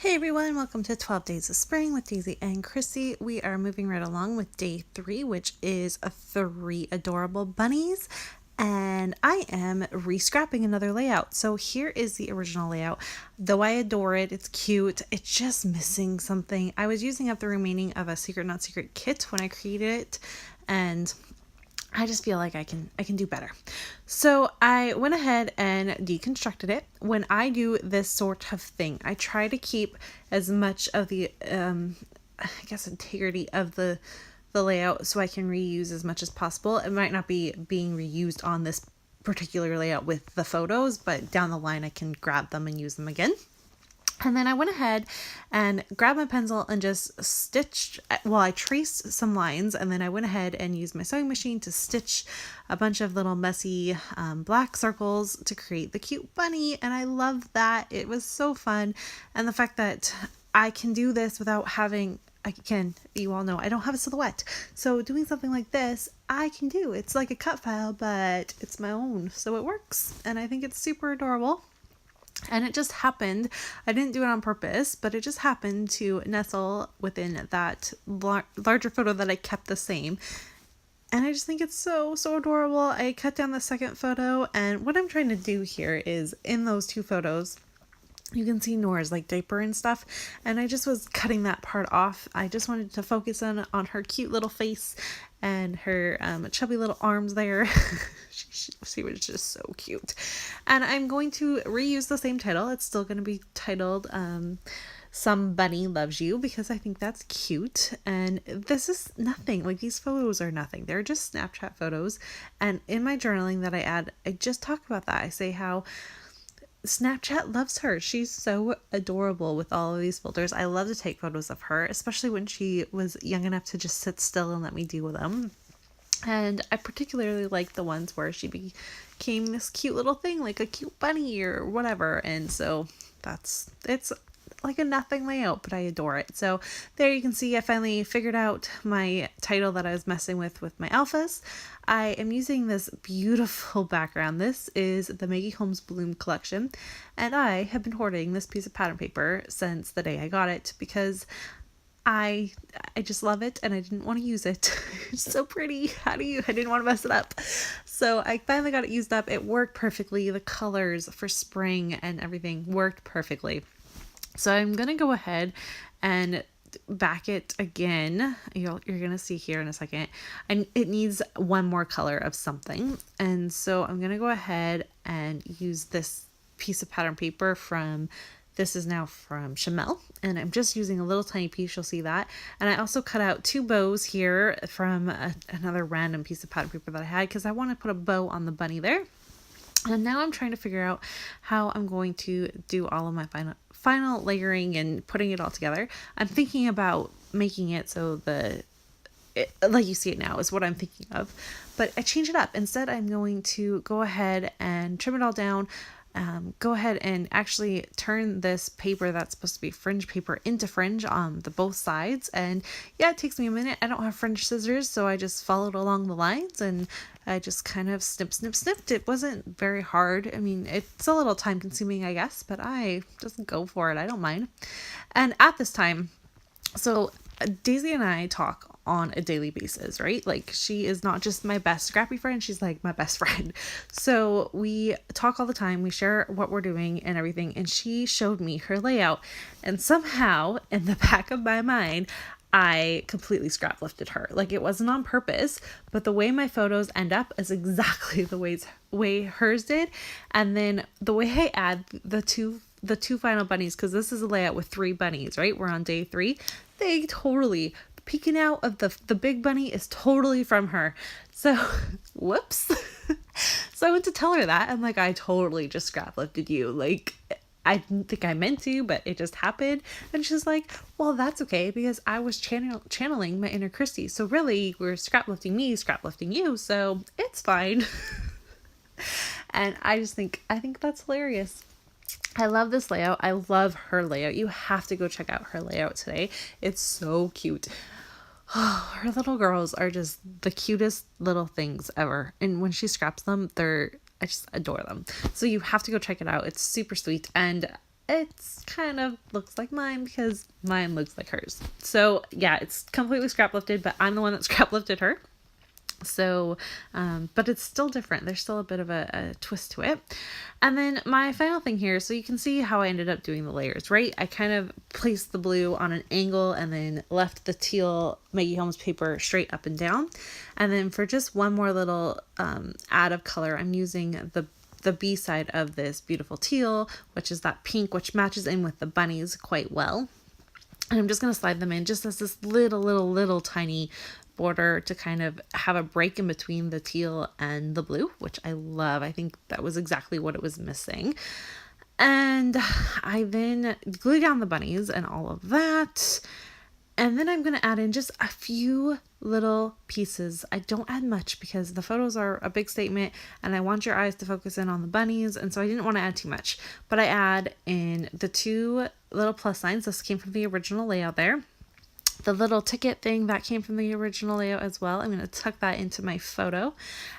Hey everyone, welcome to 12 Days of Spring with Daisy and Chrissy. We are moving right along with day 3, which is 3 adorable bunnies. And I am re-scrapping another layout. So here is the original layout. Though I adore it, it's cute, it's just missing something. I was using up the remaining of a Secret Not Secret kit when I created it, and I just feel like I can do better. So I went ahead and deconstructed it. When I do this sort of thing, I try to keep as much of the integrity of the layout so I can reuse as much as possible. It might not be being reused on this particular layout with the photos, but down the line I can grab them and use them again. And then I went ahead and grabbed my pencil and just stitched, I traced some lines, and then I went ahead and used my sewing machine to stitch a bunch of little messy black circles to create the cute bunny. And I love that. It was so fun. And the fact that I can do this without having, you all know, I don't have a silhouette. So doing something like this, I can do. It's like a cut file, but it's my own. So it works. And I think it's super adorable. And it just happened, I didn't do it on purpose, but it just happened to nestle within that larger photo that I kept the same. And I just think it's so adorable. I cut down the second photo, and what I'm trying to do here is in those two photos, you can see Nora's like diaper and stuff, and I just was cutting that part off. I just wanted to focus on her cute little face and her chubby little arms there. she was just so cute. And I'm going to reuse the same title. It's still going to be titled Some Bunny Loves You, because I think that's cute. And this is nothing. Like, these photos are nothing. They're just Snapchat photos. And in my journaling that I add, I just talk about that. I say how Snapchat loves her. She's so adorable with all of these filters. I love to take photos of her, especially when she was young enough to just sit still and let me deal with them. And I particularly like the ones where she became this cute little thing, like a cute bunny or whatever. And so it's like a nothing layout, but I adore it. So there you can see I finally figured out my title that I was messing with my alphas. I am using this beautiful background. This is the Maggie Holmes Bloom collection, and I have been hoarding this piece of pattern paper since the day I got it because I just love it, and I didn't want to use it. It's so pretty. I didn't want to mess it up. So I finally got it used up. It worked perfectly. The colors for spring and everything worked perfectly. So I'm going to go ahead and back it again. You're going to see here in a second. And it needs one more color of something. And so I'm going to go ahead and use this piece of pattern paper this is now from Chamel, and I'm just using a little tiny piece. You'll see that. And I also cut out 2 bows here from another random piece of pattern paper that I had because I want to put a bow on the bunny there. And now I'm trying to figure out how I'm going to do all of my final layering and putting it all together. I'm thinking about making it so like you see it now is what I'm thinking of, but I change it up. Instead, I'm going to go ahead and trim it all down. Go ahead and actually turn this paper that's supposed to be fringe paper into fringe on the both sides. And yeah, it takes me a minute. I don't have fringe scissors, so I just followed along the lines and I just kind of snipped. It wasn't very hard. I mean, it's a little time consuming, I guess, but I just go for it. I don't mind. And at this time, so Daisy and I talk on a daily basis, right? Like, she is not just my best scrappy friend, she's like my best friend. So we talk all the time, we share what we're doing and everything, and she showed me her layout, and somehow in the back of my mind I completely scrap lifted her. Like, it wasn't on purpose, but the way my photos end up is exactly the way hers did. And then the way I add the two final bunnies, because this is a layout with 3 bunnies, right? We're on day 3. They totally peeking out of the big bunny is totally from her. So whoops. So I went to tell her that. I'm like, I totally just scrap lifted you. Like, I didn't think I meant to, but it just happened. And she's like, well, that's okay, because I was channeling my inner Christy. So really, we're scraplifting me, scraplifting you. So it's fine. And I think that's hilarious. I love this layout. I love her layout. You have to go check out her layout today. It's so cute. Oh, her little girls are just the cutest little things ever. And when she scraps them, I just adore them. So you have to go check it out. It's super sweet. And it's kind of looks like mine because mine looks like hers. So yeah, it's completely scrap lifted, but I'm the one that scrap lifted her. So, but it's still different. There's still a bit of a twist to it. And then my final thing here, so you can see how I ended up doing the layers, right? I kind of placed the blue on an angle and then left the teal Maggie Holmes paper straight up and down. And then for just one more little add of color, I'm using the B side of this beautiful teal, which is that pink, which matches in with the bunnies quite well. And I'm just going to slide them in just as this little tiny border to kind of have a break in between the teal and the blue, which I love. I think that was exactly what it was missing. And I then glue down the bunnies and all of that. And then I'm going to add in just a few little pieces. I don't add much because the photos are a big statement and I want your eyes to focus in on the bunnies. And so I didn't want to add too much, but I add in the 2 little plus signs. This came from the original layout there. The little ticket thing that came from the original layout as well. I'm going to tuck that into my photo.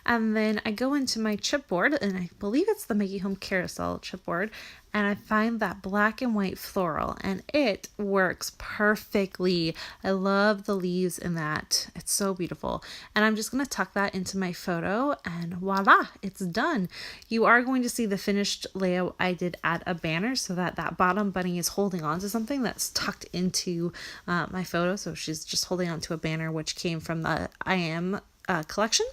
And then I go into my chipboard, and I believe it's the Maggie Home Carousel chipboard, and I find that black and white floral, and it works perfectly. I love the leaves in that. It's so beautiful. And I'm just going to tuck that into my photo, and voila, it's done. You are going to see the finished layout. I did add a banner so that that bottom bunny is holding on to something that's tucked into my photo. So she's just holding on to a banner, which came from the I Am collection,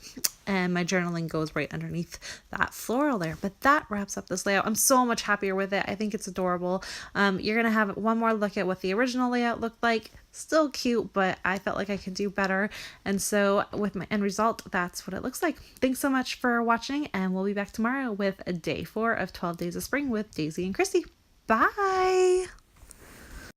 and my journaling goes right underneath that floral there. But that wraps up this layout. I'm so much happier with it. I think it's adorable. You're gonna have one more look at what the original layout looked like. Still cute, but I felt like I could do better, and so with my end result, that's what it looks like. Thanks so much for watching, and we'll be back tomorrow with day 4 of 12 Days of Spring with Daisy and Christy. Bye.